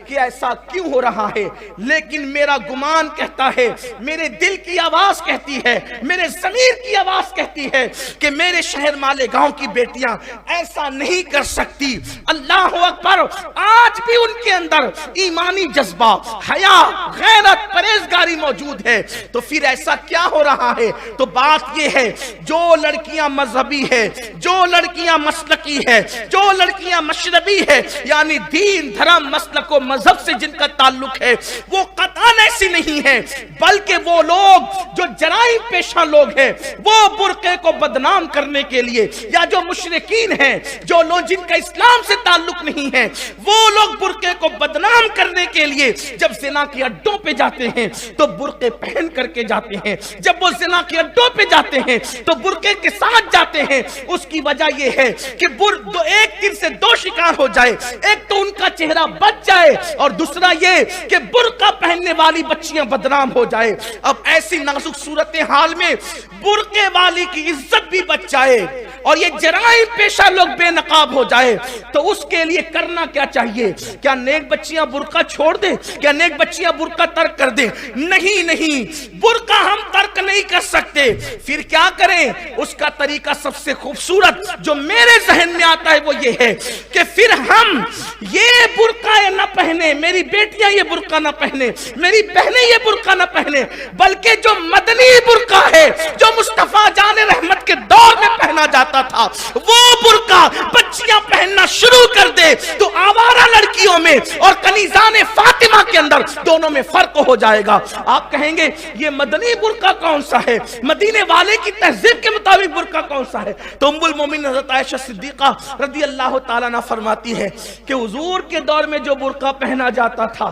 कि ऐसा क्यों हो रहा है, लेकिन मेरा गुमान कहता है, मेरे दिल की आवाज कहती है, मेरे ज़मीर की आवाज कहती है कि मेरे शहर मालेगांव की बेटियां ऐसा नहीं कर सकती। अल्लाह अकबर। आज भी उनके अंदर ईमानी जज्बा, हया, गैरत, परहेजगारी मौजूद है। तो फिर ऐसा क्या हो रहा है? तो बात यह है, जो लड़कियां मजहबी है, जो लड़कियां मसलकी है, जो लड़कियां मशरबी है, यानी दीन, धर्म, मसलक और मजहब से जिनका ताल्लुक है, वो कतई ऐसी नहीं है, बल्कि वो लोग जो जराइम पेशा लोग हैं, वो बुर्के को बदनाम करने के लिए, या जो मुशरिकीन हैं, जो लोग जिनका इस्लाम से ताल्लुक नहीं है, वो लोग बुर्के को बदनाम करने के लिए जब जिना के अड्डों पे जाते हैं तो बुर्के पहन करके जाते हैं। जब वो जिना के अड्डों पे जाते हैं तो बुर्के के साथ जाते हैं। उसकी वजह यह है कि एक तीर से दो शिकार हो जाए, एक तो उनका चेहरा बच जाए और दूसरा ये कि बुर्का पहनने वाली बच्चियां बदनाम हो जाए। अब ऐसी नाजुक सूरत हाल में बुर्के वाली की इज्जत भी बच जाए और ये जराइम पेशा लोग बेनकाब हो जाए, तो उसके लिए करना क्या चाहिए? क्या नेक बच्चियां बुर्का छोड़ दे? क्या नेक बच्चियां बुर्का तर्क कर दे? नहीं नहीं, बुर्का हम तर्क नहीं कर सकते। फिर क्या करें? उसका तरीका सबसे खूबसूरत जो मेरे जहन में आता है वो ये है कि फिर हम ये बुर्का न पहने, मेरी बेटियां ये बुर्का न पहने, मेरी बहनें ये बुर्का न पहने, बल्कि जो मदनी बुर्का है, जो मुस्तफा जाने रहमत के दौर में पहना जाता था, वो बुर्का बच्चियां पहनना शुरू कर दे, तो आवारा लड़कियों में और कनीजाने फातिमा के अंदर दोनों में फर्क हो जाएगा। आप कहेंगे ये मदनी बुर्का कौन सा है, मदीने वाले की तहजीब के मुताबिक बुर्का कौन सा है? तो उम्मुल मोमिन हज़रत आयशा सिद्दीक़ा रज़ी अल्लाह ताला अन्हा फरमाती है कि हुजूर के दौर में जो बुर्का पहना जाता था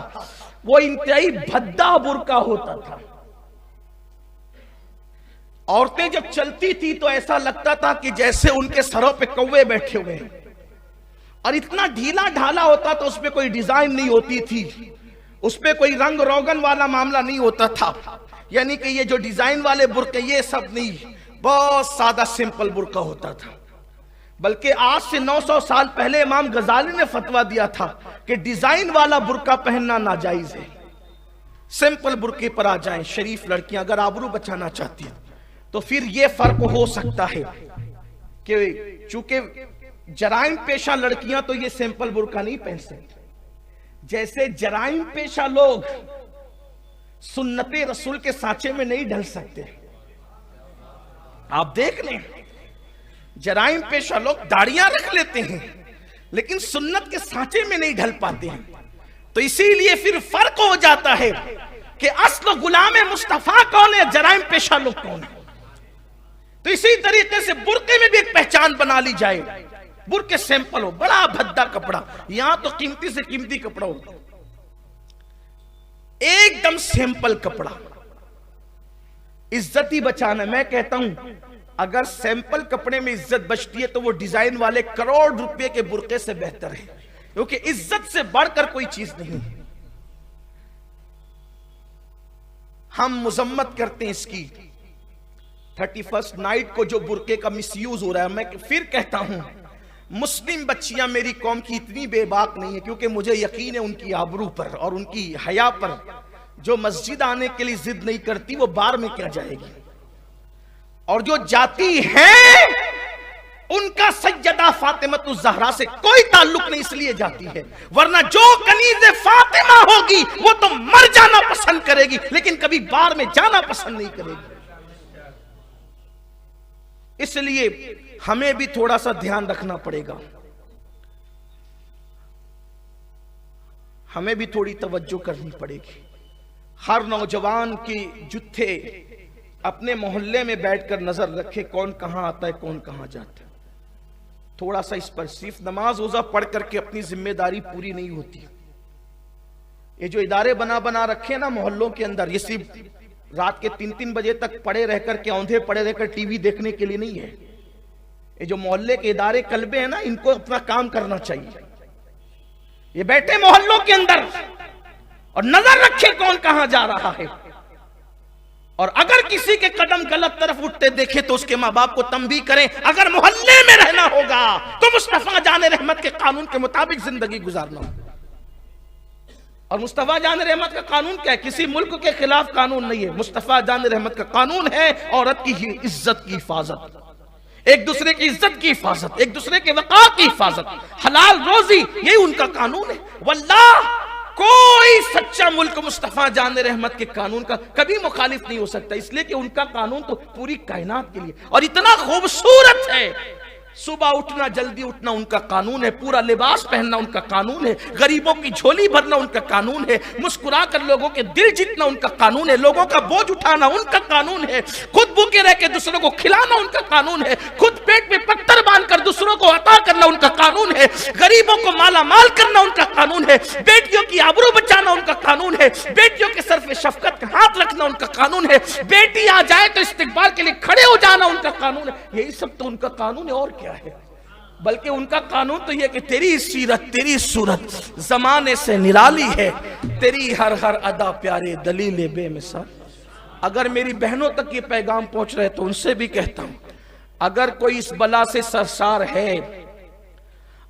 वो इंतहाई भद्दा बुर्का होता था। औरतें जब चलती थी तो ऐसा लगता था कि जैसे उनके सरों पे कौवे बैठे हुए हैं, और इतना ढीला ढाला होता था, उसमें कोई डिजाइन नहीं होती थी, उसमें कोई रंग रोगन वाला मामला नहीं होता था। यानी कि ये जो डिजाइन वाले बुर्के ये सब नहीं, बहुत सादा सिंपल बुर्का होता था। बल्कि आज से 900 साल पहले इमाम गजाली ने फतवा दिया था कि डिजाइन वाला बुर्का पहनना नाजायज है, सिंपल बुर्के पर आ जाएं शरीफ लड़कियां अगर आबरू बचाना चाहती हैं। तो फिर ये फर्क हो सकता है कि चूंकि जराइम पेशा लड़कियां तो ये सिंपल बुर्का नहीं पहन सकती, जैसे जराइम पेशा लोग सुन्नते रसूल के सांचे में नहीं ढल सकते। आप देख लें, जराइम पेशा लोग दाढ़ियां रख लेते हैं लेकिन सुन्नत के सांचे में नहीं ढल पाते हैं। तो इसीलिए फिर फर्क हो जाता है कि अस्ल गुलाम मुस्तफा कौन है, जराइम पेशा लोग कौन है। तो इसी तरीके से बुर्के में भी एक पहचान बना ली जाए। बुर्के सिंपल हो, बड़ा भद्दा कपड़ा, यहां तो कीमती से कीमती कपड़ा हो, एकदम सिंपल कपड़ा, इज्जत ही बचाना। मैं कहता हूं अगर सिंपल कपड़े में इज्जत बचती है तो वो डिजाइन वाले करोड़ रुपए के बुर्के से बेहतर है, क्योंकि इज्जत से बढ़कर कोई चीज नहीं है। हम मुजम्मत करते हैं इसकी। 31st नाइट को जो बुर्के का मिसयूज हो रहा है, मैं फिर कहता हूं मुस्लिम बच्चियां मेरी कौम की इतनी बेबाक नहीं है, क्योंकि मुझे यकीन है उनकी आबरू पर और उनकी हया पर। जो मस्जिद आने के लिए जिद नहीं करती वो बार में क्या जाएगी, और जो जाती है उनका सैयदा फातिमा ज़हरा से कोई ताल्लुक नहीं, इसलिए जाती है। वरना जो कनीज़े फातिमा होगी वो तो मर जाना पसंद करेगी, लेकिन कभी बार में जाना पसंद नहीं करेगी। इसलिए हमें भी थोड़ा सा ध्यान रखना पड़ेगा, हमें भी थोड़ी तवज्जो करनी पड़ेगी। हर नौजवान की जुत्थे अपने मोहल्ले में बैठकर नजर रखे, कौन कहां आता है कौन कहां जाता है। थोड़ा सा इस पर, सिर्फ नमाज रोजा पढ़ करके अपनी जिम्मेदारी पूरी नहीं होती। ये जो इदारे बना रखे ना मोहल्लों के अंदर, ये सिर्फ रात के 3-3 बजे तक पड़े रहकर के औंधे पड़े रहकर टीवी देखने के लिए नहीं है। ये जो मोहल्ले के इदारे कल्बे हैं ना, इनको अपना काम करना चाहिए। ये बैठे मोहल्लों के अंदर और नजर रखे कौन कहां जा रहा है, और अगर किसी के कदम गलत तरफ उठते देखे तो उसके माँ बाप को तंबीह करें। अगर मोहल्ले में रहना होगा तो मुस्तफा जाने रहमत के कानून के मुताबिक जिंदगी गुजारना होगा। और मुस्तफा जान रहमत का कानून क्या है? किसी मुल्क के खिलाफ कानून नहीं है, मुस्तफा जान रहमत का कानून है औरत की इज्जत की हिफाजत, एक दूसरे की इज्जत की हिफाजत, एक दूसरे के वक़ार की हिफाजत, हलाल रोजी, यही उनका कानून है। वल्लाह कोई सच्चा मुल्क मुस्तफा जान रहमत के कानून का कभी मुखालिफ नहीं हो सकता, इसलिए कि उनका कानून तो पूरी कायनात के लिए और इतना खूबसूरत है। सुबह उठना, जल्दी उठना उनका कानून है, पूरा लिबास पहनना उनका कानून है, गरीबों की झोली भरना उनका कानून है, मुस्कुरा कर लोगों के दिल जीतना उनका कानून है, लोगों का बोझ उठाना उनका कानून है, खुद भूखे रह के दूसरों को खिलाना उनका कानून है, खुद पेट में पत्थर बांधकर दूसरों को अता करना उनका कानून है, गरीबों को माला माल करना उनका कानून है, बेटियों की आबरू बचाना उनका कानून है, बेटियों के सर पे शफकत का हाथ रखना उनका कानून है, बेटी आ जाए तो इस्तिकबाल के लिए खड़े हो जाना उनका कानून है। यही सब तो उनका कानून है और क्या है। बल्कि उनका कानून तो यह कि तेरी सीरत तेरी सूरत जमाने से निराली है, तेरी हर हर अदा प्यारे दलील बेमिसाल। अगर मेरी बहनों तक ये पैगाम पहुंच रहे तो उनसे भी कहता हूं, अगर कोई इस बला से सरशार है,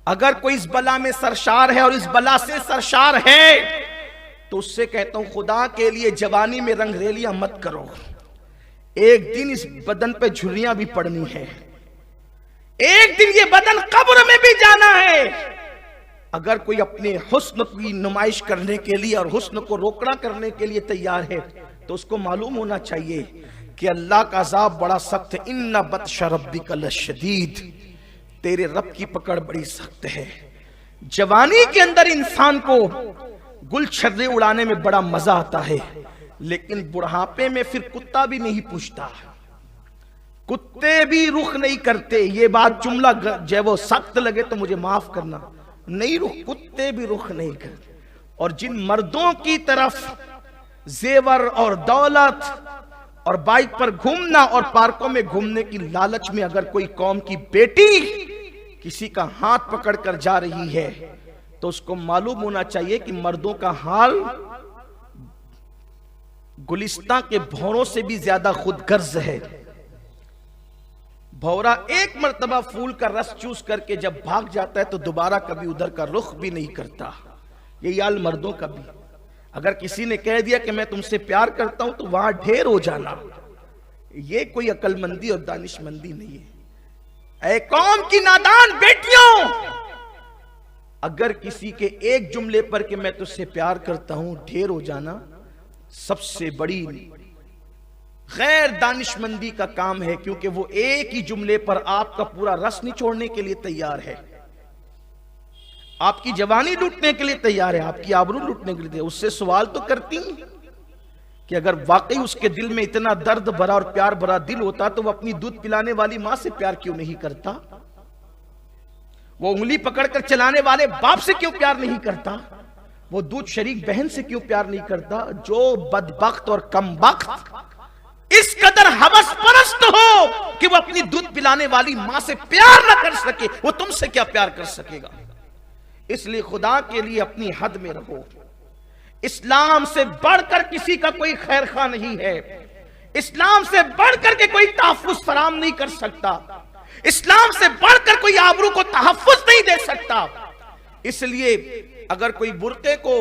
अगर कोई इस बला में सरशार है और इस बला से सरशार है, तो उससे कहता हूं खुदा के लिए जवानी में रंगरेलियां मत करो, एक दिन इस बदन पे झुर्रियां भी पड़नी है, एक दिन ये बदन कब्र में भी जाना है। अगर कोई अपने हुस्न की नुमाइश करने के लिए और हुस्न को रोकड़ा करने के लिए तैयार है तो उसको मालूम होना चाहिए कि अल्लाह का अज़ाब बड़ा सख्त है। इन्ना बत्श रब्बिका लशदीद, तेरे रब की पकड़ बड़ी सख्त है। जवानी के अंदर इंसान को गुलछर्रे उड़ाने में बड़ा मजा आता है, लेकिन बुढ़ापे में फिर कुत्ता भी नहीं पूछता, कुत्ते भी रुख नहीं करते। ये बात जुमला जब वो सख्त लगे तो मुझे माफ करना, नहीं रुख, कुत्ते भी रुख नहीं करते। और जिन मर्दों की तरफ जेवर और दौलत और बाइक पर घूमना और पार्कों में घूमने की लालच में अगर कोई कौम की बेटी किसी का हाथ पकड़ कर जा रही है तो उसको मालूम होना चाहिए कि मर्दों का हाल गुलिस्तां के भौरों से भी ज्यादा खुदगर्ज है। भौरा एक मर्तबा फूल का रस चूस करके जब भाग जाता है तो दोबारा कभी उधर का रुख भी नहीं करता। यही हाल मर्दों का भी। अगर किसी ने कह दिया कि मैं तुमसे प्यार करता हूं तो वहां ढेर हो जाना, ये कोई अकलमंदी और दानिशमंदी नहीं है। ऐ कौम की नादान बेटियों, अगर किसी के एक जुमले पर कि मैं तुझसे प्यार करता हूं ढेर हो जाना सबसे बड़ी गैर दानिशमंदी का काम है, क्योंकि वो एक ही जुमले पर आपका पूरा रस निचोड़ने के लिए तैयार है, आपकी जवानी लूटने के लिए तैयार है, आपकी आबरू लूटने के लिए। उससे सवाल तो करती कि अगर वाकई उसके दिल में इतना दर्द भरा और प्यार भरा दिल होता तो वो अपनी दूध पिलाने वाली मां से प्यार क्यों नहीं करता, वो उंगली पकड़कर चलाने वाले बाप से क्यों प्यार नहीं करता, वो दूध शरीक बहन से क्यों प्यार नहीं करता। जो बदबख्त और कमबख्त इस कदर हवस परस्त हो कि वो अपनी दूध पिलाने वाली मां से प्यार ना कर सके, वो तुमसे क्या प्यार कर सकेगा। इसलिए खुदा के लिए अपनी हद में रहो। इस्लाम से बढ़कर किसी का कोई खैर खा नहीं है, इस्लाम से बढ़कर के कोई तहफ्फुज फराम नहीं कर सकता, इस्लाम से बढ़कर कोई आबरू को तहफ्फुज नहीं दे सकता। इसलिए अगर कोई बुर्के को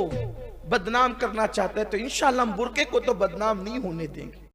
बदनाम करना चाहता है तो इंशाअल्लाह हम बुर्के को तो बदनाम नहीं होने देंगे।